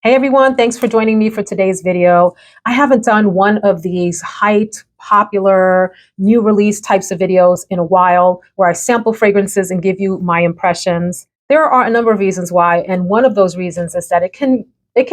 Hey everyone, thanks for joining me for today's video. I haven't done one of these hyped, popular, new release types of videos in a while where I sample fragrances and give you my impressions. There are a number of reasons why, and one of those reasons is that it can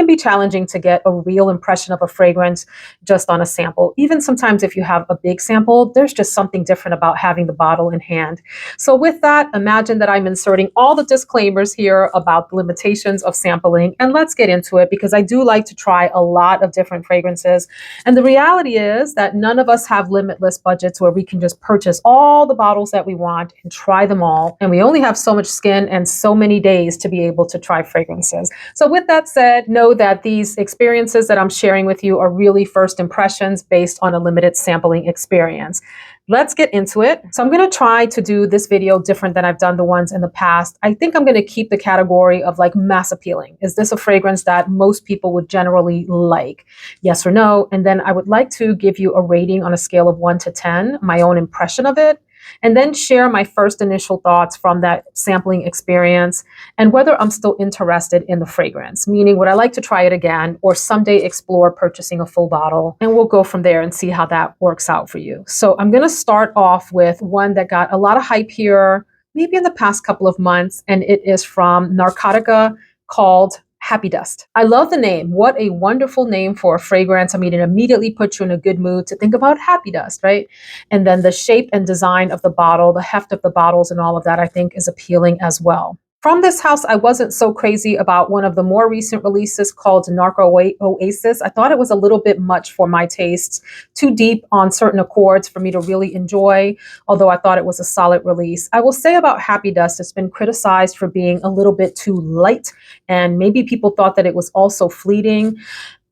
be challenging to get a real impression of a fragrance just on a sample. Even sometimes if you have a big sample, there's just something different about having the bottle in hand. So with that, imagine that I'm inserting all the disclaimers here about the limitations of sampling, and let's get into it because I do like to try a lot of different fragrances. And the reality is that none of us have limitless budgets where we can just purchase all the bottles that we want and try them all. And we only have so much skin and so many days to be able to try fragrances. So with that said, know that these experiences that I'm sharing with you are really first impressions based on a limited sampling experience. Let's get into it. So I'm going to try to do this video different than I've done the ones in the past. I think I'm going to keep the category of like mass appealing. Is this a fragrance that most people would generally like? Yes or no? And then I would like to give you a rating on a scale of 1 to 10, my own impression of it, and then share my first initial thoughts from that sampling experience and whether I'm still interested in the fragrance, meaning would I like to try it again or someday explore purchasing a full bottle, and we'll go from there and see how that works out for you. So I'm going to start off with one that got a lot of hype here, maybe in the past couple of months, and it is from Narcotica called Happy Dust. I love the name. What a wonderful name for a fragrance. I mean, it immediately puts you in a good mood to think about happy dust, right? And then the shape and design of the bottle, the heft of the bottles and all of that, I think is appealing as well. From this house, I wasn't so crazy about one of the more recent releases called Narco Oasis. I thought it was a little bit much for my tastes, too deep on certain accords for me to really enjoy, although I thought it was a solid release. I will say about Happy Dust, it's been criticized for being a little bit too light, and maybe people thought that it was also fleeting.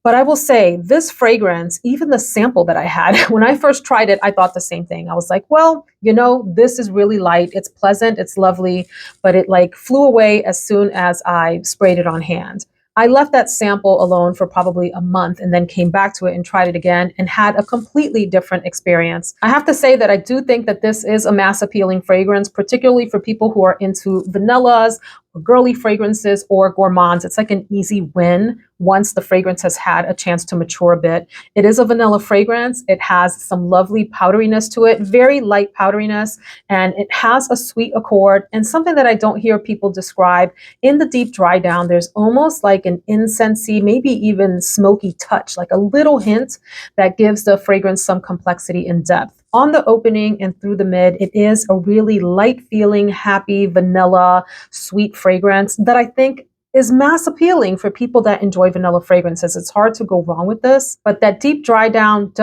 But I will say this fragrance, even the sample that I had, when I first tried it, I thought the same thing. I was like, well, this is really light. It's pleasant. It's lovely, but it like flew away as soon as I sprayed it on hand. I left that sample alone for probably a month and then came back to it and tried it again and had a completely different experience. I have to say that I do think that this is a mass appealing fragrance, particularly for people who are into vanillas or girly fragrances or gourmands. It's like an easy win once the fragrance has had a chance to mature a bit. It is a vanilla fragrance. It has some lovely powderiness to it, very light powderiness, and it has a sweet accord and something that I don't hear people describe. In the deep dry down, there's almost like an incensey, maybe even smoky touch, like a little hint that gives the fragrance some complexity and depth. On the opening and through the mid, it is a really light feeling, happy, vanilla, sweet fragrance that I think is mass appealing for people that enjoy vanilla fragrances. It's hard to go wrong with this, but that deep dry down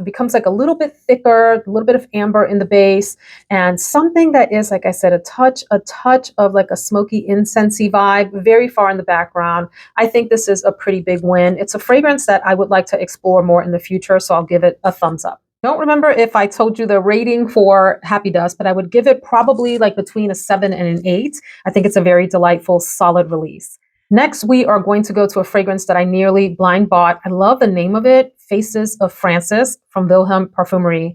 becomes like a little bit thicker, a little bit of amber in the base, and something that is, like I said, a touch of like a smoky incensey vibe, very far in the background. I think this is a pretty big win. It's a fragrance that I would like to explore more in the future, so I'll give it a thumbs up. Don't remember if I told you the rating for Happy Dust, but I would give it probably like between a 7 and an 8. I think it's a very delightful, solid release. Next, we are going to go to a fragrance that I nearly blind bought. I love the name of it, Faces of Francis from Vilhelm Parfumerie.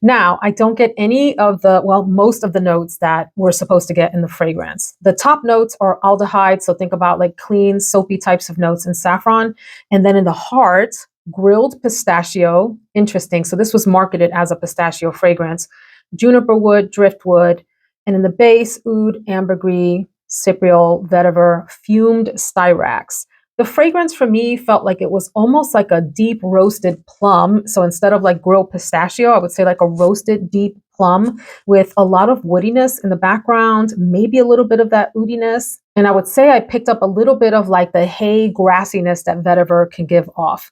Now, I don't get most of the notes that we're supposed to get in the fragrance. The top notes are aldehyde, so think about like clean, soapy types of notes in saffron. And then in the heart, grilled pistachio. Interesting. So this was marketed as a pistachio fragrance. Juniper wood, driftwood, and in the base, oud, ambergris, cypriol, vetiver, fumed styrax. The fragrance for me felt like it was almost like a deep roasted plum. So instead of like grilled pistachio, I would say like a roasted deep plum with a lot of woodiness in the background, maybe a little bit of that oudiness. And I would say I picked up a little bit of like the hay grassiness that vetiver can give off.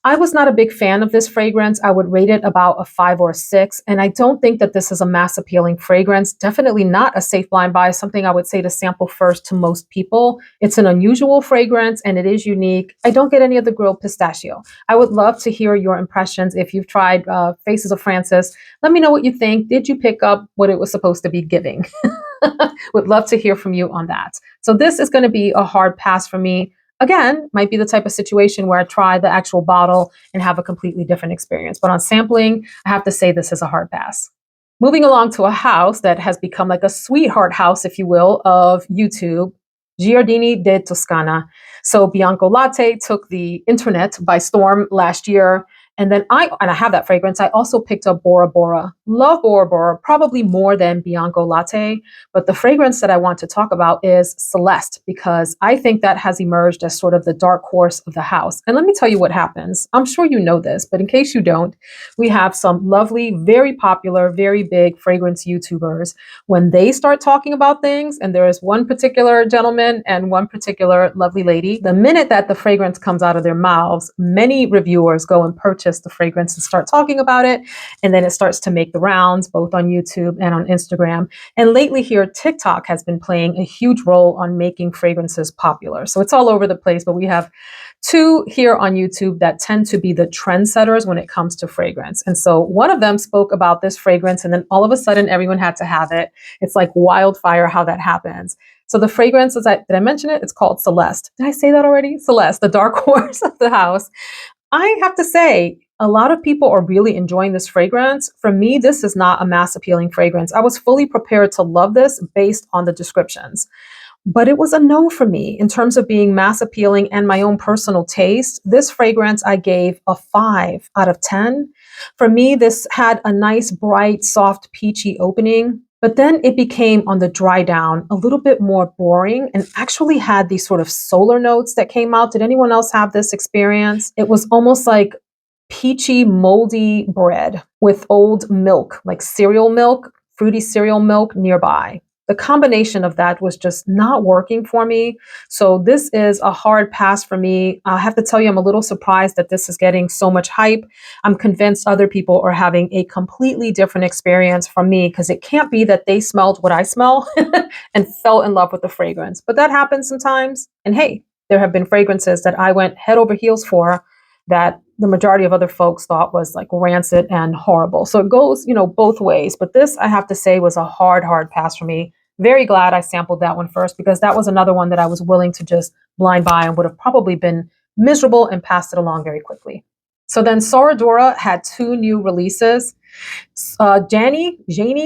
I was not a big fan of this fragrance. I would rate it about a 5 or a 6. And I don't think that this is a mass appealing fragrance. Definitely not a safe blind buy, something I would say to sample first to most people. It's an unusual fragrance and it is unique. I don't get any of the grilled pistachio. I would love to hear your impressions. If you've tried Faces of Francis, let me know what you think. Did you pick up what it was supposed to be giving? Would love to hear from you on that. So this is going to be a hard pass for me. Again, might be the type of situation where I try the actual bottle and have a completely different experience. But on sampling, I have to say this is a hard pass. Moving along to a house that has become like a sweetheart house, if you will, of YouTube. Giardini de Toscana. So Bianco Latte took the internet by storm last year. And then I have that fragrance. I also picked up Bora Bora. Love Bora Bora, probably more than Bianco Latte. But the fragrance that I want to talk about is Celeste, because I think that has emerged as sort of the dark horse of the house. And let me tell you what happens. I'm sure you know this, but in case you don't, we have some lovely, very popular, very big fragrance YouTubers. When they start talking about things, and there is one particular gentleman and one particular lovely lady, the minute that the fragrance comes out of their mouths, many reviewers go and purchase the fragrance and start talking about it. And then it starts to make the rounds, both on YouTube and on Instagram. And lately here, TikTok has been playing a huge role on making fragrances popular. So it's all over the place, but we have two here on YouTube that tend to be the trendsetters when it comes to fragrance. And so one of them spoke about this fragrance, and then all of a sudden everyone had to have it. It's like wildfire how that happens. So the fragrance, did I mention it? It's called Celeste. Did I say that already? Celeste, the dark horse of the house. I have to say, a lot of people are really enjoying this fragrance. For me, this is not a mass appealing fragrance. I was fully prepared to love this based on the descriptions. But it was a no for me in terms of being mass appealing and my own personal taste. This fragrance I gave a 5 out of 10. For me, this had a nice, bright, soft, peachy opening. But then it became, on the dry down, a little bit more boring and actually had these sort of solar notes that came out. Did anyone else have this experience? It was almost like peachy, moldy bread with old milk, like cereal milk, fruity cereal milk nearby. The combination of that was just not working for me. So this is a hard pass for me. I have to tell you, I'm a little surprised that this is getting so much hype. I'm convinced other people are having a completely different experience from me, because it can't be that they smelled what I smell and fell in love with the fragrance. But that happens sometimes. And hey, there have been fragrances that I went head over heels for that the majority of other folks thought was like rancid and horrible. So it goes, both ways. But this, I have to say, was a hard, hard pass for me. Very glad I sampled that one first, because that was another one that I was willing to just blind buy and would have probably been miserable and passed it along very quickly. So then Sora Dora had 2 new releases, Jayne,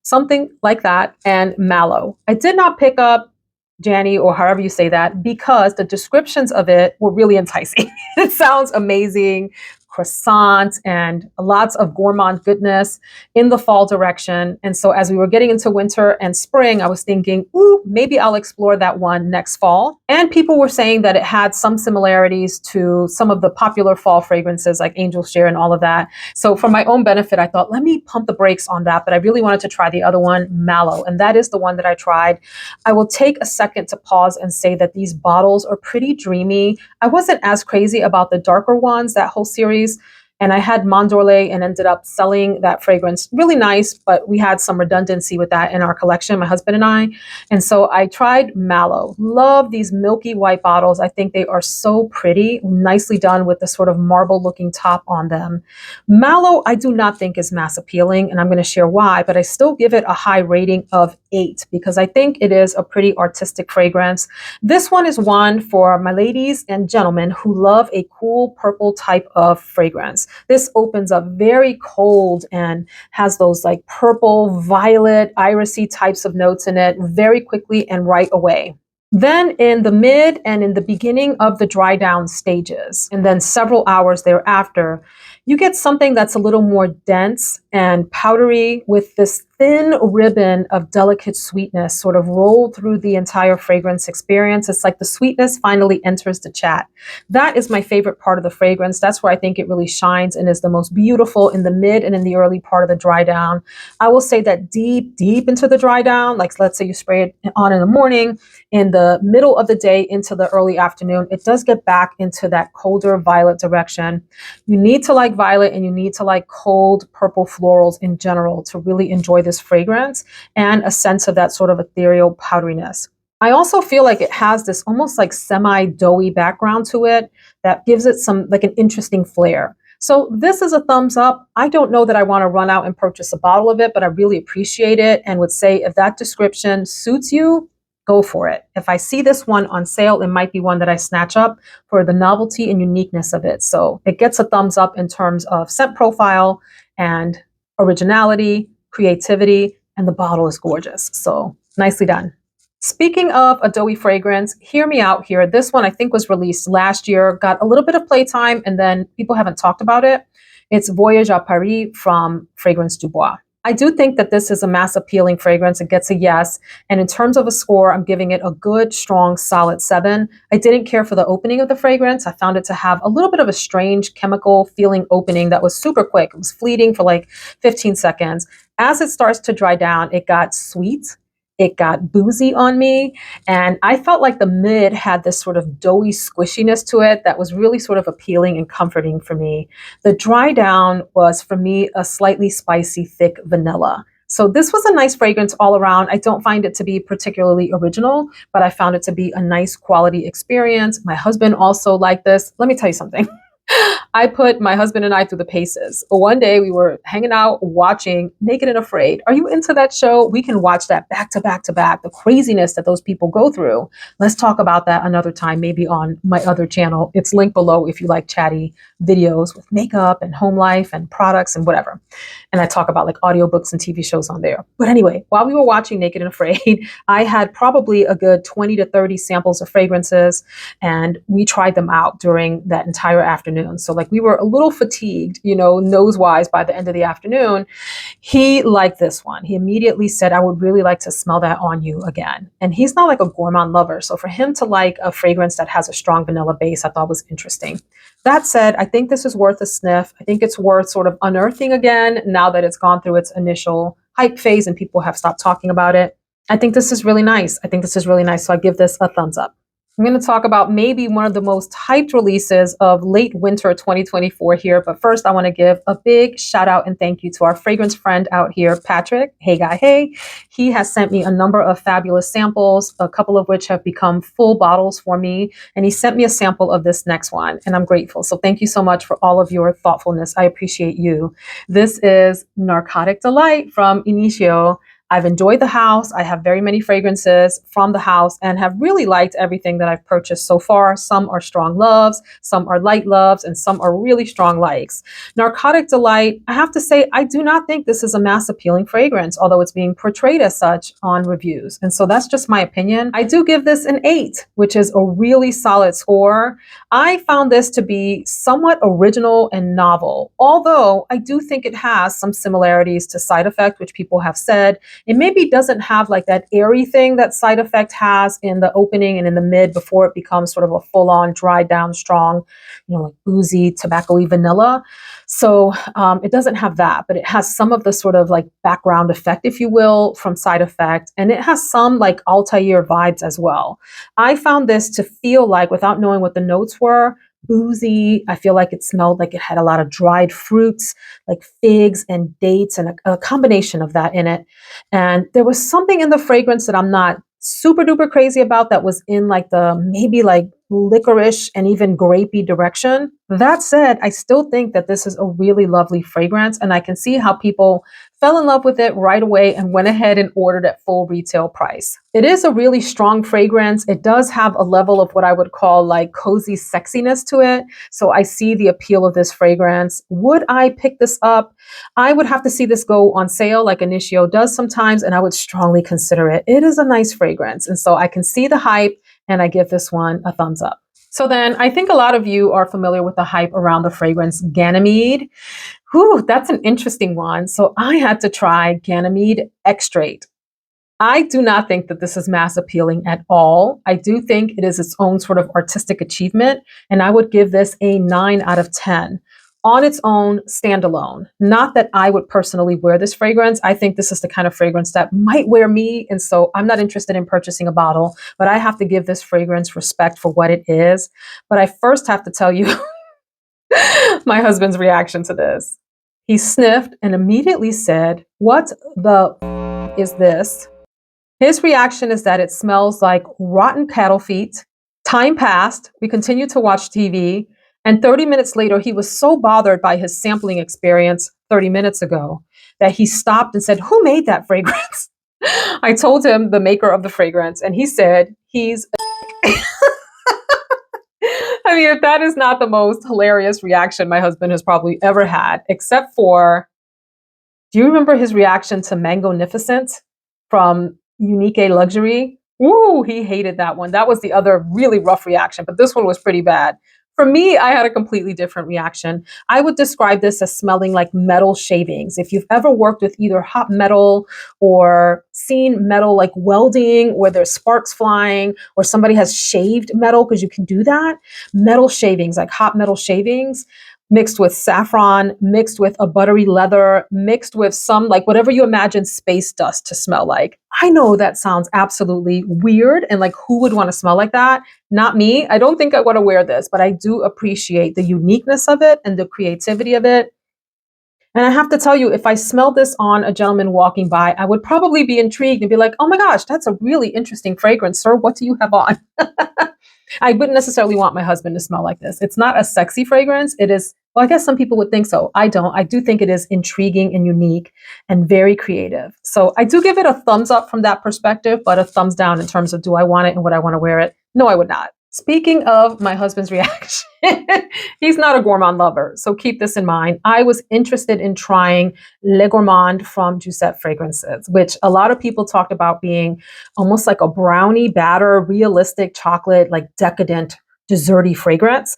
something like that, and Mallow. I did not pick up Jayne, or however you say that, because the descriptions of it were really enticing. It sounds amazing. Croissant and lots of gourmand goodness in the fall direction. And so as we were getting into winter and spring, I was thinking, ooh, maybe I'll explore that one next fall. And people were saying that it had some similarities to some of the popular fall fragrances like Angel Share and all of that. So for my own benefit, I thought, let me pump the brakes on that. But I really wanted to try the other one, Mallow. And that is the one that I tried. I will take a second to pause and say that these bottles are pretty dreamy. I wasn't as crazy about the darker ones, that whole series. And I had Mandorle and ended up selling that fragrance. Really nice, but we had some redundancy with that in our collection, my husband and I. And so I tried Mallow. Love these milky white bottles. I think they are so pretty, nicely done with the sort of marble looking top on them. Mallow, I do not think is mass appealing, and I'm going to share why, but I still give it a high rating of 8 because I think it is a pretty artistic fragrance. This one is one for my ladies and gentlemen who love a cool purple type of fragrance. This opens up very cold and has those like purple, violet, irisy types of notes in it very quickly and right away. Then in the mid and in the beginning of the dry down stages, and then several hours thereafter, you get something that's a little more dense and powdery with this thin ribbon of delicate sweetness sort of rolled through the entire fragrance experience. It's like the sweetness finally enters the chat. That is my favorite part of the fragrance. That's where I think it really shines and is the most beautiful in the mid and in the early part of the dry down. I will say that deep into the dry down, like let's say you spray it on in the morning, in the middle of the day into the early afternoon, it does get back into that colder violet direction. You need to like violet and you need to like cold purple florals in general to really enjoy this fragrance and a sense of that sort of ethereal powderiness. I also feel like it has this almost like semi-doughy background to it that gives it some like an interesting flair. So this is a thumbs up. I don't know that I want to run out and purchase a bottle of it, but I really appreciate it and would say if that description suits you, go for it. If I see this one on sale, it might be one that I snatch up for the novelty and uniqueness of it. So it gets a thumbs up in terms of scent profile and originality, creativity, and the bottle is gorgeous. So nicely done. Speaking of a doughy fragrance, hear me out here. This one I think was released last year, got a little bit of playtime, and then people haven't talked about it. It's Voyage Aari from Fragrance du Bois. I do think that this is a mass appealing fragrance. It gets a yes. And in terms of a score, I'm giving it a good, strong, solid 7. I didn't care for the opening of the fragrance. I found it to have a little bit of a strange chemical feeling opening that was super quick. It was fleeting for like 15 seconds. As it starts to dry down, it got sweet. It got boozy on me. And I felt like the mid had this sort of doughy squishiness to it that was really sort of appealing and comforting for me. The dry down was, for me, a slightly spicy, thick vanilla. So this was a nice fragrance all around. I don't find it to be particularly original, but I found it to be a nice quality experience. My husband also liked this. Let me tell you something. I put my husband and I through the paces. One day we were hanging out watching Naked and Afraid. Are you into that show? We can watch that back to back to back, the craziness that those people go through. Let's talk about that another time, maybe on my other channel. It's linked below if you like chatty videos with makeup and home life and products and whatever. And I talk about like audiobooks and TV shows on there. But anyway, while we were watching Naked and Afraid, I had probably a good 20 to 30 samples of fragrances, and we tried them out during that entire afternoon. So like we were a little fatigued, nose-wise by the end of the afternoon. He liked this one. He immediately said, I would really like to smell that on you again. And he's not like a gourmand lover. So for him to like a fragrance that has a strong vanilla base, I thought was interesting. That said, I think this is worth a sniff. I think it's worth sort of unearthing again now that it's gone through its initial hype phase and people have stopped talking about it. I think this is really nice. So I give this a thumbs up. I'm going to talk about maybe one of the most hyped releases of late winter 2024 here. But first, I want to give a big shout out and thank you to our fragrance friend out here, Patrick. Hey, guy, hey. He has sent me a number of fabulous samples, a couple of which have become full bottles for me. And he sent me a sample of this next one, and I'm grateful. So thank you so much for all of your thoughtfulness. I appreciate you. This is Narcotic Delight from Initio. I've enjoyed the house. I have very many fragrances from the house and have really liked everything that I've purchased so far. Some are strong loves, some are light loves, and some are really strong likes. Narcotic Delight, I have to say, I do not think this is a mass appealing fragrance, although it's being portrayed as such on reviews. And so that's just my opinion. I do give this an 8, which is a really solid score. I found this to be somewhat original and novel, although I do think it has some similarities to Side Effect, which people have said. It maybe doesn't have like that airy thing that Side Effect has in the opening and in the mid before it becomes sort of a full-on, dried down, strong, like boozy, tobacco-y vanilla. So it doesn't have that, but it has some of the sort of like background effect, if you will, from Side Effect. And it has some like Altair vibes as well. I found this to feel like, without knowing what the notes were, boozy. I feel like it smelled like it had a lot of dried fruits, like figs and dates, and a combination of that in it. And there was something in the fragrance that I'm not super duper crazy about that was in like the maybe like licorice and even grapey direction. That said, I still think that this is a really lovely fragrance, and I can see how people fell in love with it right away and went ahead and ordered at full retail price. It is a really strong fragrance. It does have a level of what I would call like cozy sexiness to it. So I see the appeal of this fragrance. Would I pick this up? I would have to see this go on sale like Initio does sometimes, and I would strongly consider it. It is a nice fragrance. And so I can see the hype, and I give this one a thumbs up. So then I think a lot of you are familiar with the hype around the fragrance Ganymede. Whew, that's an interesting one. So I had to try Ganam Exrate. I do not think that this is mass appealing at all. I do think it is its own sort of artistic achievement, and I would give this a 9 out of 10. On its own, standalone. Not that I would personally wear this fragrance. I think this is the kind of fragrance that might wear me, and so I'm not interested in purchasing a bottle, but I have to give this fragrance respect for what it is. But I first have to tell you my husband's reaction to this. He sniffed and immediately said, "What the is this?" His reaction is that it smells like rotten cattle feet. Time passed. We continued to watch TV. And 30 minutes later, he was so bothered by his sampling experience 30 minutes ago that he stopped and said, "Who made that fragrance?" I told him the maker of the fragrance, and he said, "He's a I mean, if that is not the most hilarious reaction my husband has probably ever had, except for, do you remember his reaction to Mangonificent from Unique Luxury? Ooh, he hated that one. That was the other really rough reaction, but this one was pretty bad. For me, I had a completely different reaction. I would describe this as smelling like metal shavings. If you've ever worked with either hot metal or seen metal like welding where there's sparks flying, or somebody has shaved metal, because you can do that, metal shavings, like hot metal shavings, mixed with saffron, mixed with a buttery leather, mixed with some, like whatever you imagine space dust to smell like. I know that sounds absolutely weird and like who would want to smell like that? Not me. I don't think I want to wear this, but I do appreciate the uniqueness of it and the creativity of it. And I have to tell you, if I smelled this on a gentleman walking by, I would probably be intrigued and be like, oh my gosh, that's a really interesting fragrance, sir. What do you have on? I wouldn't necessarily want my husband to smell like this. It's not a sexy fragrance. It is, well, I guess some people would think so. I don't. I do think it is intriguing and unique and very creative. So I do give it a thumbs up from that perspective, but a thumbs down in terms of do I want it and would I want to wear it? No, I would not. Speaking of my husband's reaction, he's not a gourmand lover, so keep this in mind. I was interested in trying Le Gourmand from Jousset Fragrances, which a lot of people talked about being almost like a brownie batter, realistic chocolate, like decadent, desserty fragrance.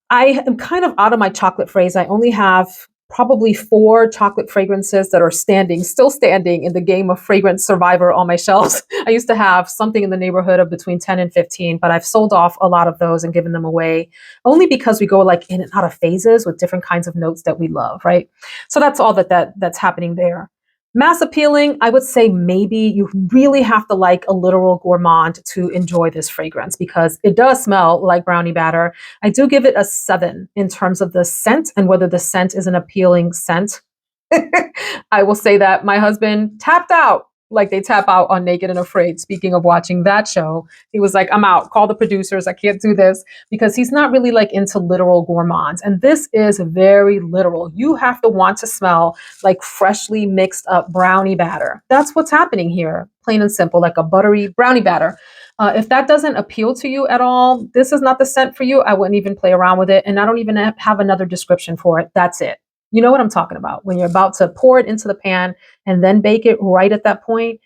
I am kind of out of my chocolate phrase. I only have probably 4 chocolate fragrances that are still standing in the game of fragrance survivor on my shelves. I used to have something in the neighborhood of between 10 and 15, but I've sold off a lot of those and given them away only because we go like in and out of phases with different kinds of notes that we love, right? So that's all that's happening there. Mass appealing, I would say maybe you really have to like a literal gourmand to enjoy this fragrance because it does smell like brownie batter. I do give it a 7 in terms of the scent and whether the scent is an appealing scent. I will say that my husband tapped out like they tap out on Naked and Afraid. Speaking of watching that show, he was like, I'm out, call the producers, I can't do this, because he's not really like into literal gourmands. And this is very literal. You have to want to smell like freshly mixed up brownie batter. That's what's happening here, plain and simple, like a buttery brownie batter. If that doesn't appeal to you at all, this is not the scent for you. I wouldn't even play around with it. And I don't even have another description for it. That's it. You know what I'm talking about. When you're about to pour it into the pan and then bake it right at that point,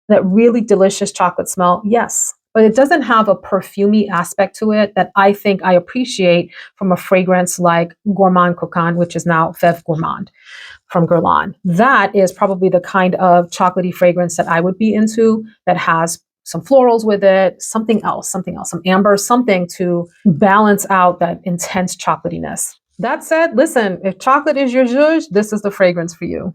that really delicious chocolate smell, yes. But it doesn't have a perfumey aspect to it that I think I appreciate from a fragrance like Gourmand Coquin, which is now Fève Gourmande from Guerlain. That is probably the kind of chocolatey fragrance that I would be into that has some florals with it, something else, some amber, something to balance out that intense chocolatiness. That said, listen, if chocolate is your zhuzh, this is the fragrance for you.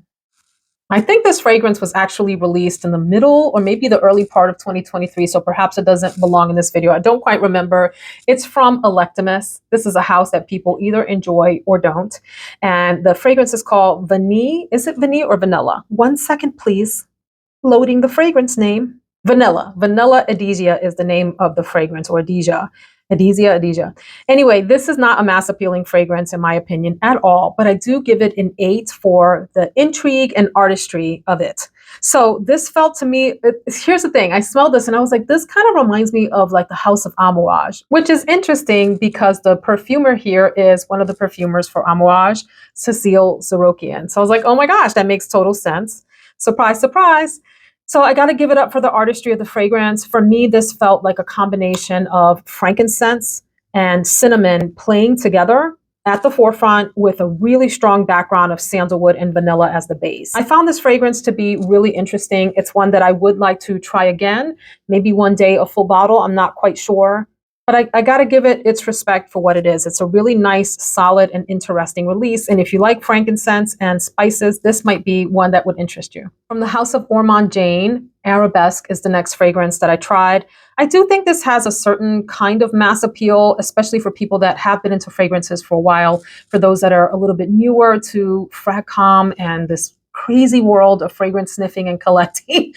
I think this fragrance was actually released in the middle or maybe the early part of 2023, so perhaps it doesn't belong in this video. I don't quite remember. It's from Electimuss. This is a house that people either enjoy or don't. And the fragrance is called Vanille. Is it vanille or vanilla? 1 second, please. Loading the fragrance name. Vanilla. Vanilla Edesia is the name of the fragrance, or Edesia. Edesia. Anyway, this is not a mass appealing fragrance in my opinion at all, but I do give it an 8 for the intrigue and artistry of it. So this felt to me, here's the thing, I smelled this and I was like, this kind of reminds me of like the House of Amouage, which is interesting because the perfumer here is one of the perfumers for Amouage, Cécile Zarokian. So I was like, oh my gosh, that makes total sense. Surprise, surprise. So I got to give it up for the artistry of the fragrance. For me, this felt like a combination of frankincense and cinnamon playing together at the forefront with a really strong background of sandalwood and vanilla as the base. I found this fragrance to be really interesting. It's one that I would like to try again, maybe one day a full bottle. I'm not quite sure. But I got to give it its respect for what it is. It's a really nice, solid, and interesting release. And if you like frankincense and spices, this might be one that would interest you. From the house of Ormond Jayne, Arabesque is the next fragrance that I tried. I do think this has a certain kind of mass appeal, especially for people that have been into fragrances for a while. For those that are a little bit newer to fragcom and this crazy world of fragrance sniffing and collecting,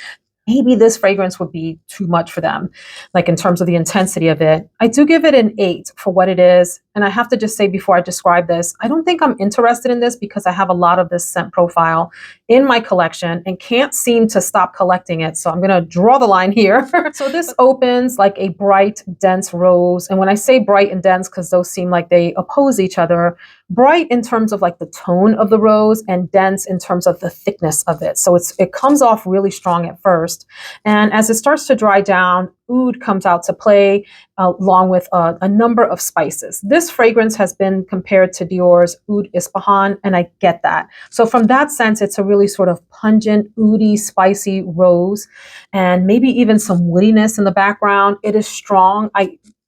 maybe this fragrance would be too much for them, like in terms of the intensity of it. I do give it an 8 for what it is. And I have to just say before I describe this, I don't think I'm interested in this because I have a lot of this scent profile in my collection and can't seem to stop collecting it. So I'm going to draw the line here. So this opens like a bright, dense rose. And when I say bright and dense, because those seem like they oppose each other, bright in terms of like the tone of the rose and dense in terms of the thickness of it. So it comes off really strong at first. And as it starts to dry down, oud comes out to play along with a number of spices. This fragrance has been compared to Dior's Oud Ispahan, and I get that. So from that sense, it's a really sort of pungent, oudy, spicy rose, and maybe even some woodiness in the background. It is strong.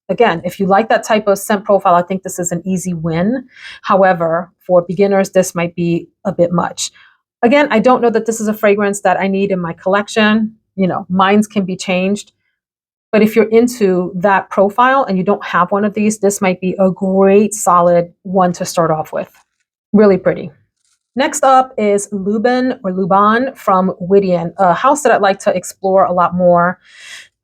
Again, if you like that type of scent profile, I think this is an easy win. However, for beginners, this might be a bit much. Again, I don't know that this is a fragrance that I need in my collection. You know, minds can be changed. But if you're into that profile and you don't have one of these, this might be a great solid one to start off with. Really pretty. Next up is Luban from Widian, a house that I'd like to explore a lot more.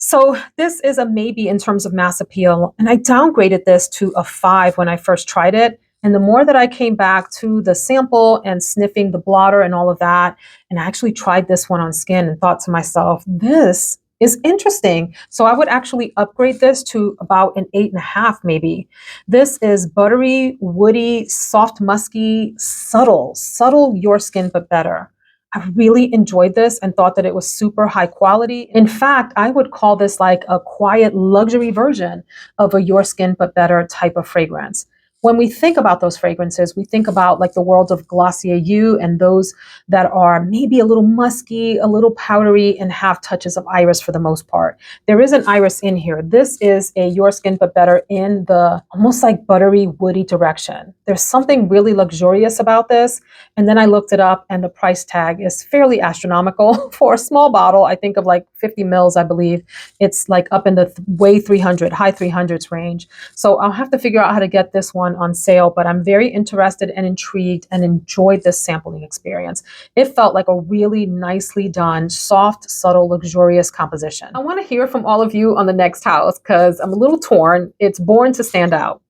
So this is a maybe in terms of mass appeal, and I downgraded this to a 5 when I first tried it. And the more that I came back to the sample and sniffing the blotter and all of that, and I actually tried this one on skin and thought to myself, this is interesting. So I would actually upgrade this to about an 8.5 maybe. This is buttery, woody, soft, musky, subtle your skin, but better. I really enjoyed this and thought that it was super high quality. In fact, I would call this like a quiet luxury version of a Your Skin But Better type of fragrance. When we think about those fragrances, we think about like the world of Glossier You and those that are maybe a little musky, a little powdery, and have touches of iris for the most part. There is an iris in here. This is a Your Skin But Better in the almost like buttery, woody direction. There's something really luxurious about this. And then I looked it up and the price tag is fairly astronomical for a small bottle. I think of like 50 mils, I believe. It's like up in the way 300, high 300s range. So I'll have to figure out how to get this one on sale, but I'm very interested and intrigued and enjoyed this sampling experience. It felt like a really nicely done, soft, subtle, luxurious composition. I want to hear from all of you on the next house because I'm a little torn. It's born to stand out.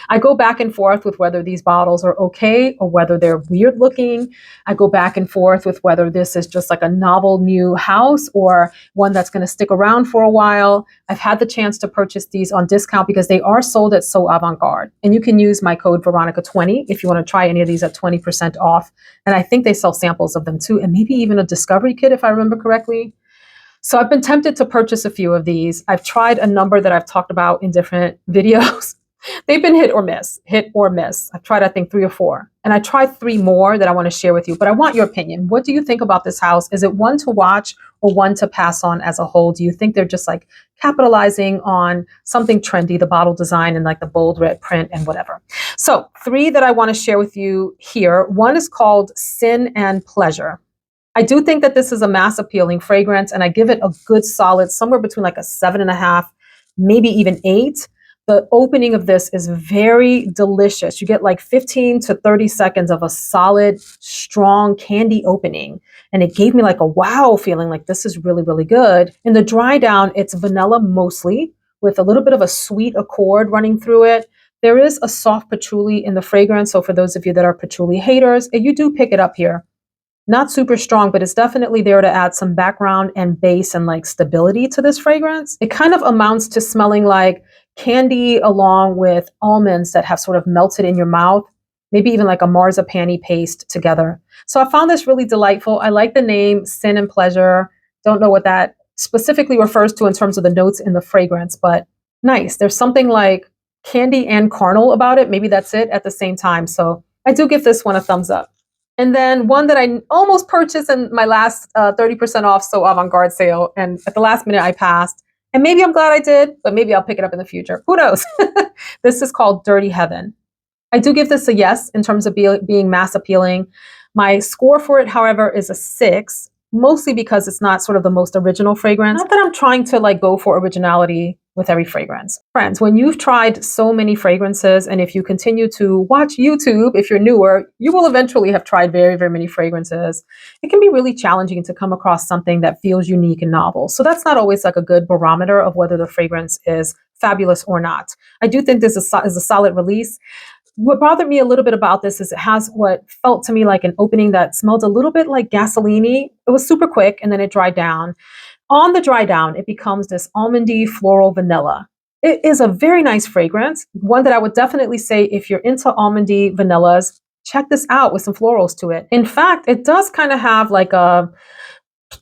I go back and forth with whether these bottles are okay or whether they're weird looking. I go back and forth with whether this is just like a novel new house or one that's going to stick around for a while. I've had the chance to purchase these on discount because they are sold at So Avant-Garde. And you can use my code Veronica20 if you want to try any of these at 20% off. And I think they sell samples of them too, and maybe even a discovery kit if I remember correctly. So I've been tempted to purchase a few of these. I've tried a number that I've talked about in different videos. They've been hit or miss. I've tried, I think, 3 or 4. And I tried 3 more that I want to share with you, but I want your opinion. What do you think about this house? Is it one to watch or one to pass on as a whole? Do you think they're just like capitalizing on something trendy, the bottle design and like the bold red print and whatever? So 3 that I want to share with you here. One is called Sin and Pleasure. I do think that this is a mass appealing fragrance, and I give it a good solid, somewhere between like a 7.5, maybe even 8. The opening of this is very delicious. You get like 15 to 30 seconds of a solid, strong candy opening. And it gave me like a wow feeling, like this is really, really good. In the dry down, it's vanilla mostly with a little bit of a sweet accord running through it. There is a soft patchouli in the fragrance. So for those of you that are patchouli haters, you do pick it up here. Not super strong, but it's definitely there to add some background and base and like stability to this fragrance. It kind of amounts to smelling like candy along with almonds that have sort of melted in your mouth, maybe even like a marzipan-y paste together. So I found this really delightful. I like the name Sin and Pleasure. Don't know what that specifically refers to in terms of the notes in the fragrance, but nice. There's something like candy and carnal about it. Maybe that's it at the same time. So I do give this one a thumbs up. And then one that I almost purchased in my last 30% off So Avant-Garde sale. And at the last minute I passed. And maybe I'm glad I did, but maybe I'll pick it up in the future. Who knows? This is called Dirty Heaven. I do give this a yes in terms of being mass appealing. My score for it, however, is a 6, mostly because it's not sort of the most original fragrance. Not that I'm trying to like go for originality with every fragrance. Friends, when you've tried so many fragrances, and if you continue to watch YouTube, if you're newer, you will eventually have tried very, very many fragrances. It can be really challenging to come across something that feels unique and novel. So that's not always like a good barometer of whether the fragrance is fabulous or not. I do think this is a solid release. What bothered me a little bit about this is it has what felt to me like an opening that smelled a little bit like gasoline-y. It was super quick and then it dried down. On the dry down, it becomes this almondy floral vanilla. It is a very nice fragrance, one that I would definitely say if you're into almondy vanillas, check this out with some florals to it. In fact, it does kind of have like a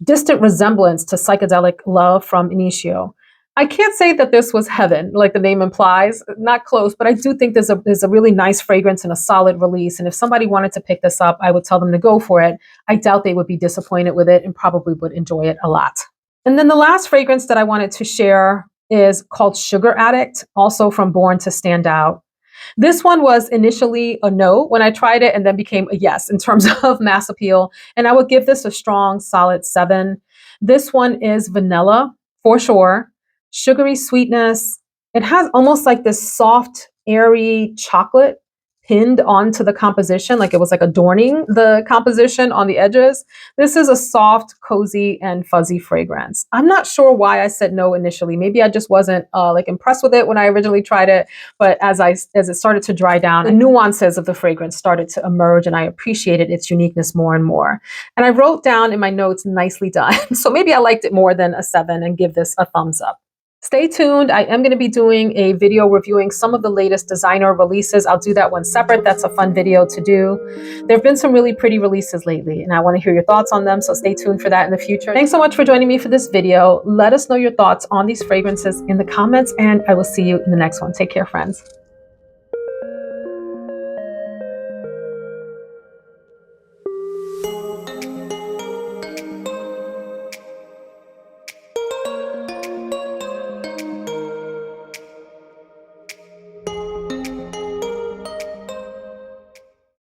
distant resemblance to Psychedelic Love from Initio. I can't say that this was heaven, like the name implies, not close, but I do think there's a really nice fragrance and a solid release. And if somebody wanted to pick this up, I would tell them to go for it. I doubt they would be disappointed with it and probably would enjoy it a lot. And then the last fragrance that I wanted to share is called Sugar Addict, also from Born to Stand Out. This one was initially a no when I tried it and then became a yes in terms of mass appeal. And I would give this a strong, solid 7. This one is vanilla for sure, sugary sweetness. It has almost like this soft, airy chocolate pinned onto the composition, like it was like adorning the composition on the edges. This is a soft, cozy, and fuzzy fragrance. I'm not sure why I said no initially. Maybe I just wasn't like impressed with it when I originally tried it. But as it started to dry down, the nuances of the fragrance started to emerge, and I appreciated its uniqueness more and more. And I wrote down in my notes, nicely done. So maybe I liked it more than a 7 and give this a thumbs up. Stay tuned. I am going to be doing a video reviewing some of the latest designer releases. I'll do that one separate. That's a fun video to do. There have been some really pretty releases lately, and I want to hear your thoughts on them, so stay tuned for that in the future. Thanks so much for joining me for this video. Let us know your thoughts on these fragrances in the comments, and I will see you in the next one. Take care, friends.